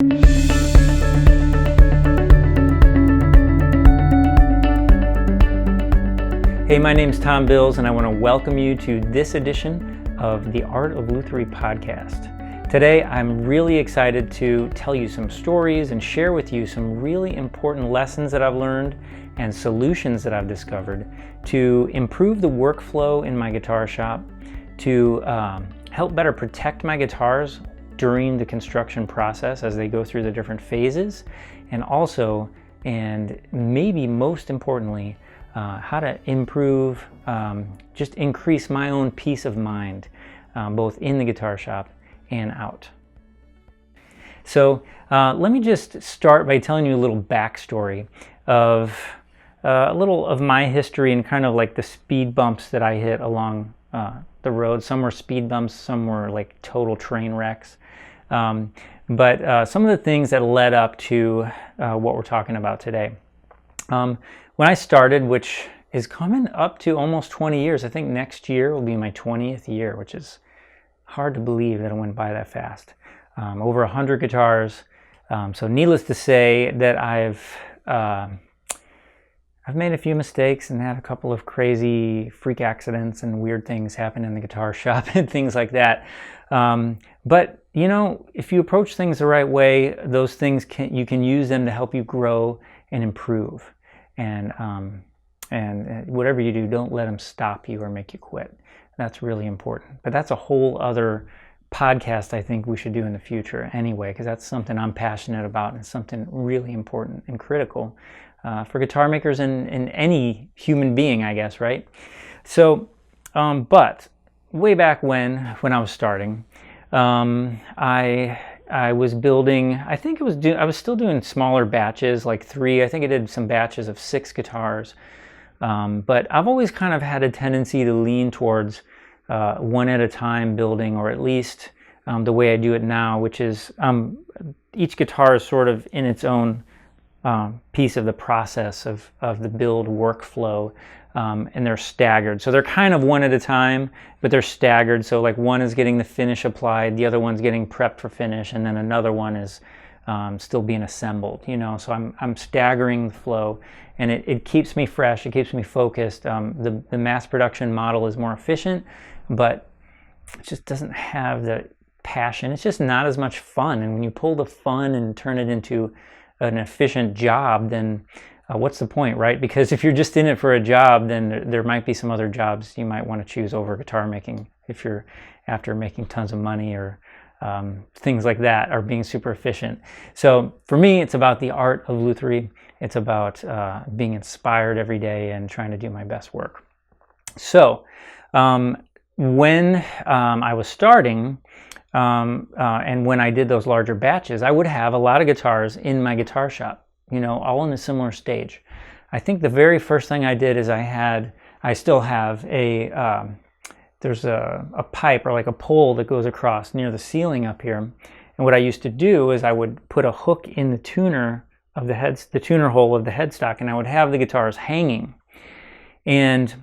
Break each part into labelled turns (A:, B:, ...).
A: Hey, my name's Tom Bills, and I want to welcome you to this edition of the Art of Lutherie podcast. Today, I'm really excited to tell you some stories and share with you some really important lessons that I've learned and solutions that I've discovered to improve the workflow in my guitar shop, to help better protect my guitars during the construction process as they go through the different phases, and also, and maybe most importantly, how to improve, just increase my own peace of mind, both in the guitar shop and out. So let me just start by telling you a little backstory of a little of my history and kind of like the speed bumps that I hit along the road. Some were speed bumps, some were like total train wrecks. But some of the things that led up to what we're talking about today. When I started, which is coming up to almost 20 years, I think next year will be my 20th year, which is hard to believe that it went by that fast. Over 100 guitars. So needless to say that I've made a few mistakes and had a couple of crazy freak accidents and weird things happen in the guitar shop and things like that. But you know, if you approach things the right way, those things you can use them to help you grow and improve. And whatever you do, don't let them stop you or make you quit. That's really important. But that's a whole other podcast I think we should do in the future anyway, because that's something I'm passionate about and something really important and critical for guitar makers and any human being, I guess, right? So, but way back when I was starting, I was building, I was still doing smaller batches, like 3. I think I did some batches of 6 guitars. But I've always kind of had a tendency to lean towards one at a time building, or at least the way I do it now, which is each guitar is sort of in its own piece of the process of the build workflow. And they're staggered. So they're kind of one at a time, but they're staggered. So like one is getting the finish applied, the other one's getting prepped for finish, and then another one is still being assembled, you know. So I'm staggering the flow, and it keeps me fresh, it keeps me focused. The mass production model is more efficient, but it just doesn't have the passion. It's just not as much fun. And when you pull the fun and turn it into an efficient job, then what's the point, right? Because if you're just in it for a job, then there might be some other jobs you might want to choose over guitar making if you're after making tons of money or things like that, or being super efficient. So for me, it's about the art of lutherie. It's about being inspired every day and trying to do my best work. So when I was starting, and when I did those larger batches, I would have a lot of guitars in my guitar shop, you know, all in a similar stage. I think the very first thing I did is I still have there's a pipe or like a pole that goes across near the ceiling up here. And what I used to do is I would put a hook in the tuner of the tuner hole of the headstock, and I would have the guitars hanging. And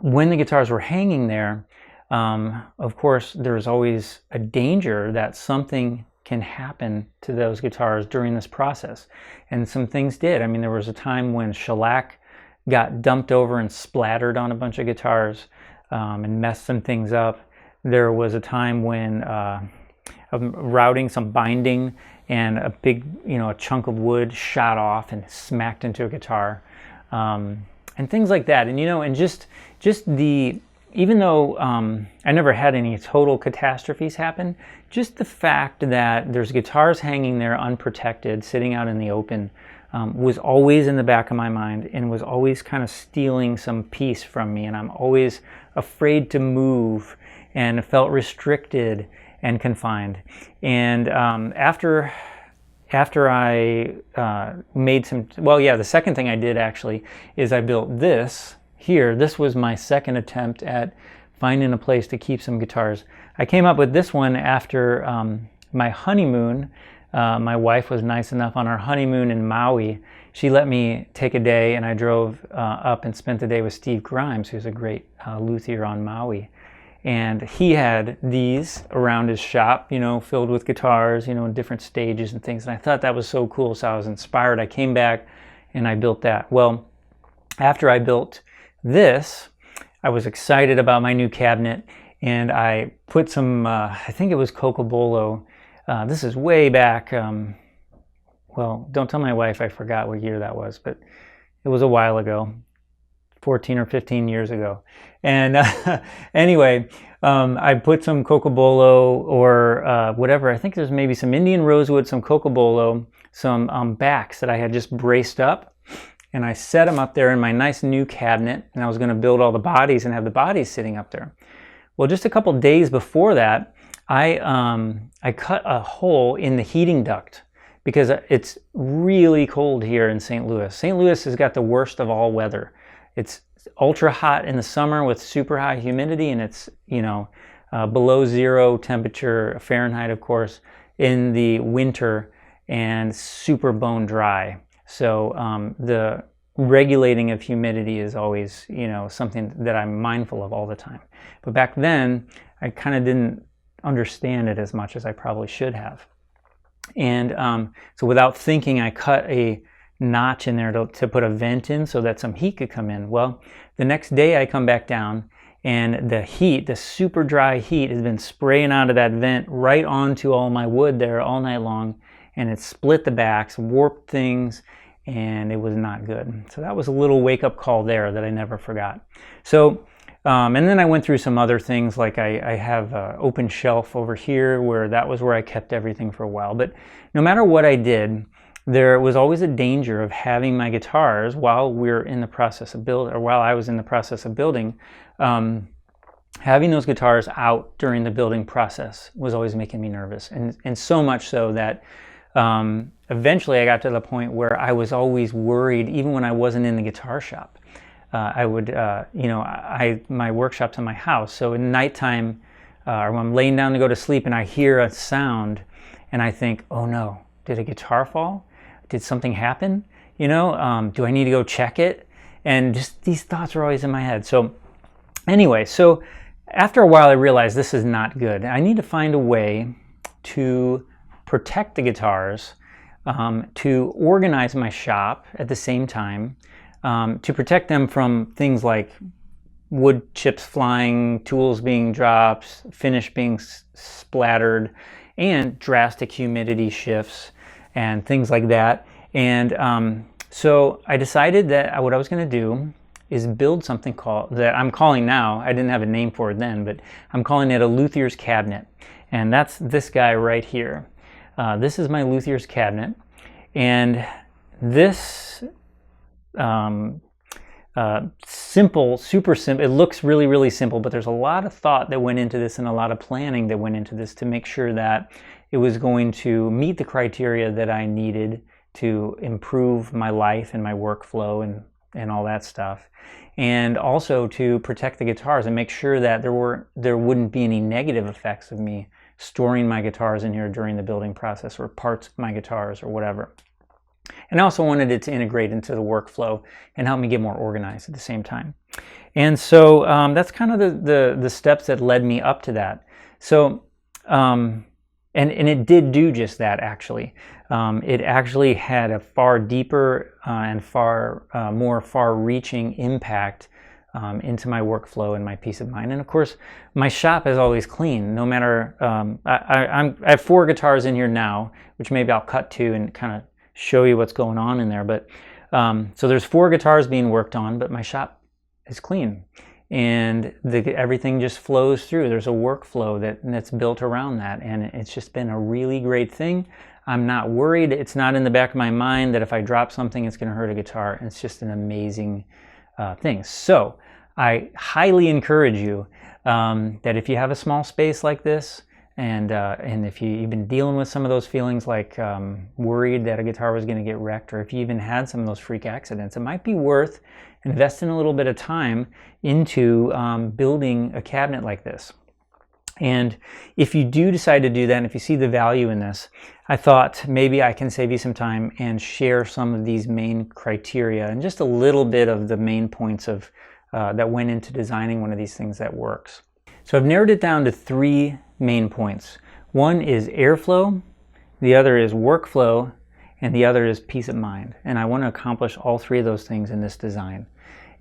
A: when the guitars were hanging there, of course, there's always a danger that something can happen to those guitars during this process. And some things did. I mean, there was a time when shellac got dumped over and splattered on a bunch of guitars and messed some things up. There was a time when routing some binding and a big, a chunk of wood shot off and smacked into a guitar, and things like that. And, and just even though I never had any total catastrophes happen, just the fact that there's guitars hanging there unprotected, sitting out in the open, was always in the back of my mind and was always kind of stealing some peace from me. And I'm always afraid to move and felt restricted and confined. And after I made some, the second thing I did actually is I built this here. This was my second attempt at finding a place to keep some guitars. I came up with this one after my honeymoon. My wife was nice enough on our honeymoon in Maui. She let me take a day, and I drove up and spent the day with Steve Grimes, who's a great luthier on Maui. And he had these around his shop, you know, filled with guitars, you know, in different stages and things. And I thought that was so cool. So I was inspired. I came back and I built that. Well, after I built this, I was excited about my new cabinet, and I put some, I think it was Cocobolo. This is way back. Well, don't tell my wife I forgot what year that was, but it was a while ago. 14 or 15 years ago. And anyway, I put some Cocobolo or whatever. I think there's maybe some Indian rosewood, some Cocobolo, some backs that I had just braced up. And I set them up there in my nice new cabinet. And I was going to build all the bodies and have the bodies sitting up there. Well, just a couple days before that, I cut a hole in the heating duct because it's really cold here in St. Louis. St. Louis has got the worst of all weather. It's ultra hot in the summer with super high humidity, and it's, you know, below 0 temperature Fahrenheit, of course, in the winter, and super bone dry. So the regulating of humidity is always, you know, something that I'm mindful of all the time. But back then, I kind of didn't understand it as much as I probably should have. And so without thinking, I cut a notch in there to put a vent in so that some heat could come in. Well, the next day I come back down, and the heat, the super dry heat, has been spraying out of that vent right onto all my wood there all night long, and it split the backs, warped things, and it was not good. So that was a little wake-up call there that I never forgot. So and then I went through some other things, like I have an open shelf over here where that was where I kept everything for a while. But no matter what I did, there was always a danger of having my guitars while we're in the process of building, or while I was in the process of building, having those guitars out during the building process was always making me nervous. And so much so that eventually I got to the point where I was always worried, even when I wasn't in the guitar shop. I would, you know, my workshop's in my house, so at nighttime, or when I'm laying down to go to sleep and I hear a sound and I think, oh no, did a guitar fall? Did something happen? You know, do I need to go check it? And just these thoughts are always in my head. So anyway, so after a while I realized this is not good. I need to find a way to protect the guitars, to organize my shop at the same time, to protect them from things like wood chips flying, tools being dropped, finish being splattered, and drastic humidity shifts and things like that. And so I decided that what I was going to do is build something that I'm calling now, I didn't have a name for it then, but I'm calling it a Luthier's cabinet. And that's this guy right here. This is my Luthier's cabinet. And this simple, super simple, it looks really, really simple, but there's a lot of thought that went into this and a lot of planning that went into this to make sure that it was going to meet the criteria that I needed to improve my life and my workflow and all that stuff. And also to protect the guitars and make sure that there wouldn't be any negative effects of me storing my guitars in here during the building process, or parts of my guitars or whatever. And I also wanted it to integrate into the workflow and help me get more organized at the same time. And so that's kind of the steps that led me up to that. So and it did do just that, actually. It actually had a far deeper and far more far-reaching impact into my workflow and my peace of mind. And of course, my shop is always clean, no matter, I have 4 guitars in here now, which maybe I'll cut to and kind of show you what's going on in there. But so there's 4 guitars being worked on, but my shop is clean. And everything just flows through. There's a workflow that's built around that, and it's just been a really great thing. I'm not worried. It's not in the back of my mind that if I drop something, it's going to hurt a guitar. It's just an amazing thing. So I highly encourage you that if you have a small space like this, and if you've been dealing with some of those feelings like worried that a guitar was going to get wrecked, or if you even had some of those freak accidents, it might be worth investing a little bit of time into building a cabinet like this. And if you do decide to do that, and if you see the value in this, I thought maybe I can save you some time and share some of these main criteria and just a little bit of the main points of that went into designing one of these things that works. So I've narrowed it down to 3 main points. One is airflow, the other is workflow, and the other is peace of mind. And I want to accomplish all 3 of those things in this design.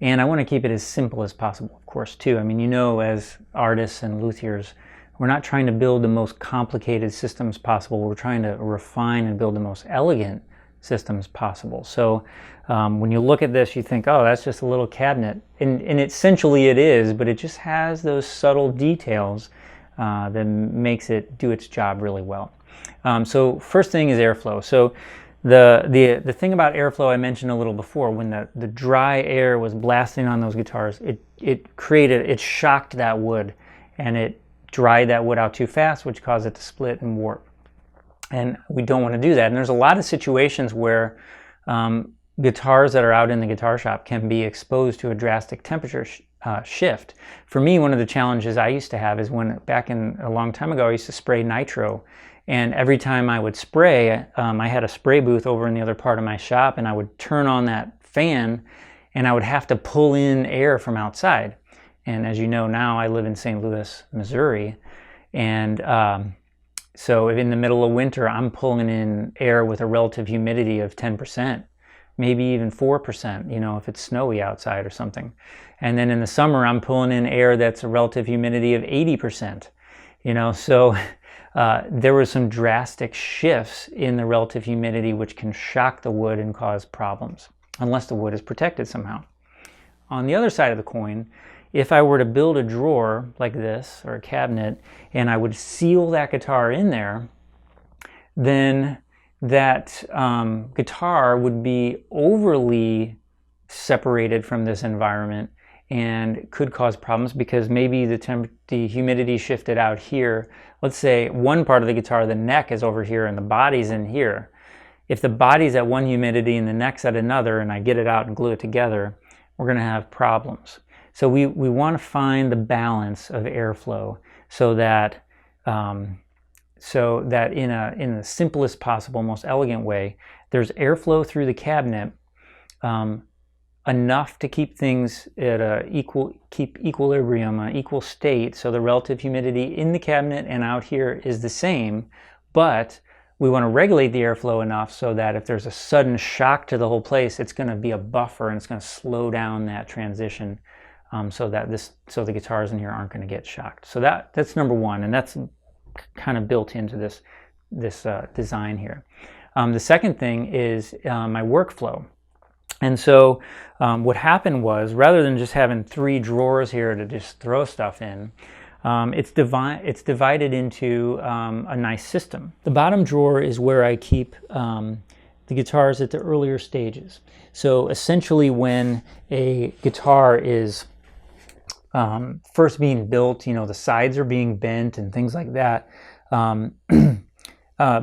A: And I want to keep it as simple as possible, of course, too. I mean, you know, as artists and luthiers, we're not trying to build the most complicated systems possible. We're trying to refine and build the most elegant systems possible. So when you look at this, you think, oh, that's just a little cabinet. And essentially it is, but it just has those subtle details that makes it do its job really well. So first thing is airflow. So the thing about airflow I mentioned a little before, when the dry air was blasting on those guitars, it shocked that wood, and it dried that wood out too fast, which caused it to split and warp. And we don't want to do that. And there's a lot of situations where guitars that are out in the guitar shop can be exposed to a drastic temperature shift. For me, one of the challenges I used to have is when back in a long time ago, I used to spray nitro. And every time I would spray, I had a spray booth over in the other part of my shop, and I would turn on that fan, and I would have to pull in air from outside. And as you know now, I live in St. Louis, Missouri, and so in the middle of winter, I'm pulling in air with a relative humidity of 10%, maybe even 4%, you know, if it's snowy outside or something. And then in the summer, I'm pulling in air that's a relative humidity of 80%, you know, so there were some drastic shifts in the relative humidity which can shock the wood and cause problems, unless the wood is protected somehow. On the other side of the coin, if I were to build a drawer like this, or a cabinet, and I would seal that guitar in there, then that guitar would be overly separated from this environment and could cause problems, because maybe the humidity shifted out here. Let's say one part of the guitar, the neck, is over here and the body's in here. If the body's at one humidity and the neck's at another, and I get it out and glue it together, we're going to have problems. So we want to find the balance of airflow so that in the simplest possible, most elegant way, there's airflow through the cabinet, enough to keep things at equilibrium, equal state, so the relative humidity in the cabinet and out here is the same, but we want to regulate the airflow enough so that if there's a sudden shock to the whole place, it's going to be a buffer and it's going to slow down that transition, so the guitars in here aren't going to get shocked. So that's number one, and that's kind of built into this design here. The second thing is my workflow. And so what happened was, rather than just having 3 drawers here to just throw stuff in, it's divided into a nice system. The bottom drawer is where I keep the guitars at the earlier stages. So essentially when a guitar is first being built, you know, the sides are being bent and things like that.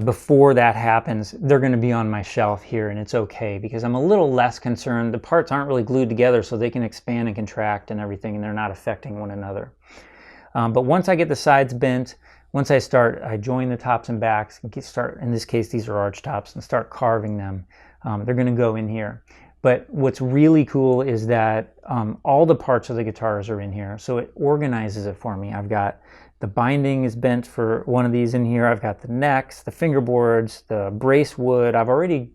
A: Before that happens, they're going to be on my shelf here, and it's okay because I'm a little less concerned. The parts aren't really glued together, so they can expand and contract and everything, and they're not affecting one another. But once I get the sides bent, once I join the tops and backs, and start, in this case, these are arch tops, and start carving them, they're going to go in here. But what's really cool is that all the parts of the guitars are in here, so it organizes it for me. I've got the binding is bent for one of these in here. I've got the necks, the fingerboards, the brace wood. I've already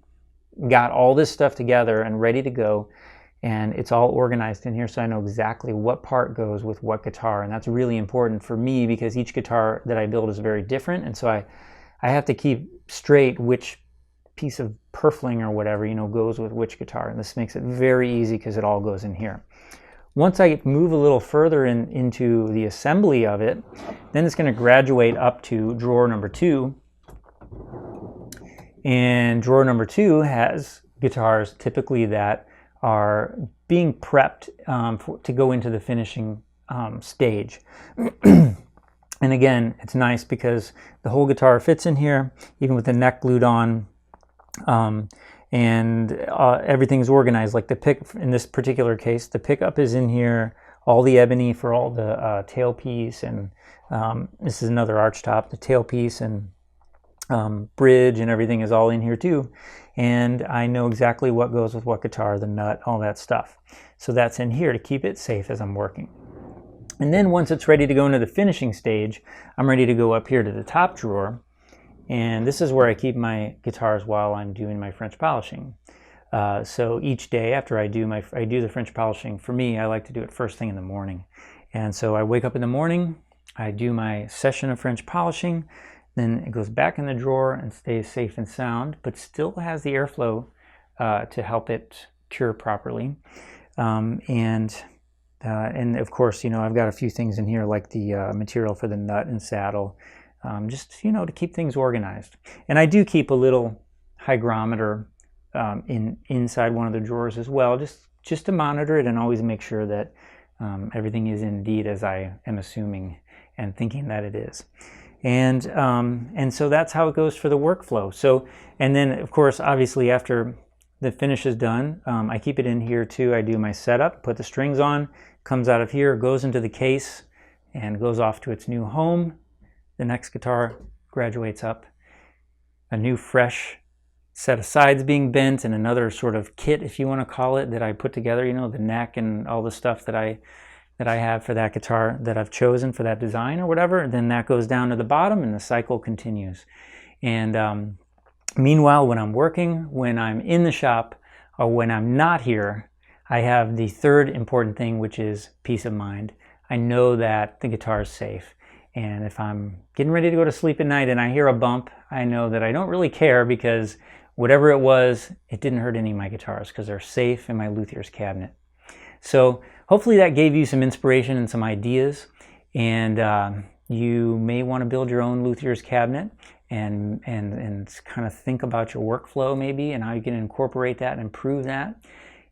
A: got all this stuff together and ready to go, and it's all organized in here, so I know exactly what part goes with what guitar, and that's really important for me because each guitar that I build is very different, and so I have to keep straight which piece of purfling or whatever, you know, goes with which guitar, and this makes it very easy because it all goes in here. Once I move a little further into the assembly of it, then it's going to graduate up to drawer number 2. And drawer number 2 has guitars typically that are being prepped to go into the finishing stage. And again, it's nice because the whole guitar fits in here, even with the neck glued on. And everything's organized. Like in this particular case, the pickup is in here, all the ebony for all the tailpiece, and this is another arch top. The tailpiece and bridge and everything is all in here too. And I know exactly what goes with what guitar, the nut, all that stuff. So that's in here to keep it safe as I'm working. And then once it's ready to go into the finishing stage, I'm ready to go up here to the top drawer. And this is where I keep my guitars while I'm doing my French polishing. So each day after I do the French polishing, for me, I like to do it first thing in the morning. And so I wake up in the morning, I do my session of French polishing, then it goes back in the drawer and stays safe and sound, but still has the airflow to help it cure properly. And of course, I've got a few things in here like the material for the nut and saddle, just, to keep things organized. And I do keep a little hygrometer inside one of the drawers as well, just to monitor it and always make sure that everything is indeed as I am assuming and thinking that it is. And so that's how it goes for the workflow. So, and then of course, obviously after the finish is done, I keep it in here too. I do my setup, put the strings on, comes out of here, goes into the case, and goes off to its new home. The next guitar graduates up. A new fresh set of sides being bent, and another sort of kit, if you want to call it, that I put together, the neck and all the stuff that I have for that guitar that I've chosen for that design or whatever. Then that goes down to the bottom and the cycle continues. And meanwhile, when I'm working, when I'm in the shop, or when I'm not here, I have the third important thing, which is peace of mind. I know that the guitar is safe. And if I'm getting ready to go to sleep at night and I hear a bump, I know that I don't really care, because whatever it was, it didn't hurt any of my guitars, because they're safe in my Luthier's cabinet. So hopefully that gave you some inspiration and some ideas. And you may want to build your own Luthier's cabinet and kind of think about your workflow maybe, and how you can incorporate that and improve that,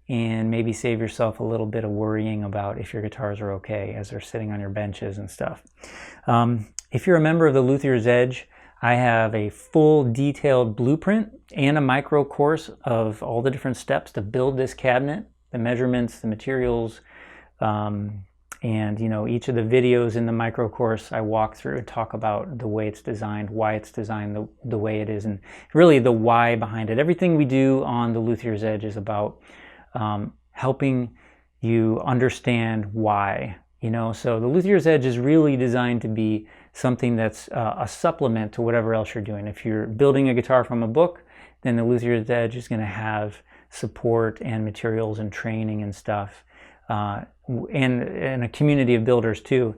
A: and maybe save yourself a little bit of worrying about if your guitars are okay as they're sitting on your benches and stuff. If you're a member of the Luthier's Edge, I have a full detailed blueprint and a micro course of all the different steps to build this cabinet, the measurements, the materials, and each of the videos in the micro course I walk through and talk about the way it's designed, why it's designed the way it is, and really the why behind it. Everything we do on the Luthier's Edge is about helping you understand why. So the Luthier's Edge is really designed to be something that's a supplement to whatever else you're doing. If you're building a guitar from a book, then the Luthier's Edge is going to have support and materials and training and stuff, and a community of builders too,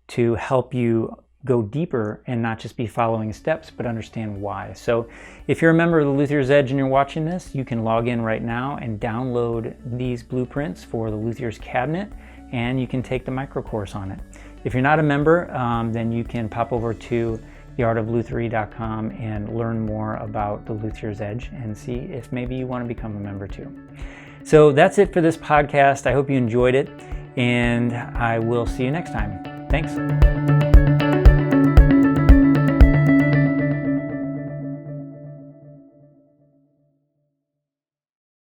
A: to help you go deeper and not just be following steps, but understand why. So if you're a member of the Luthier's Edge and you're watching this, you can log in right now and download these blueprints for the Luthier's cabinet, and you can take the micro course on it. If you're not a member, then you can pop over to theartoflutherie.com and learn more about the Luthier's Edge and see if maybe you want to become a member too. So that's it for this podcast. I hope you enjoyed it, and I will see you next time. Thanks.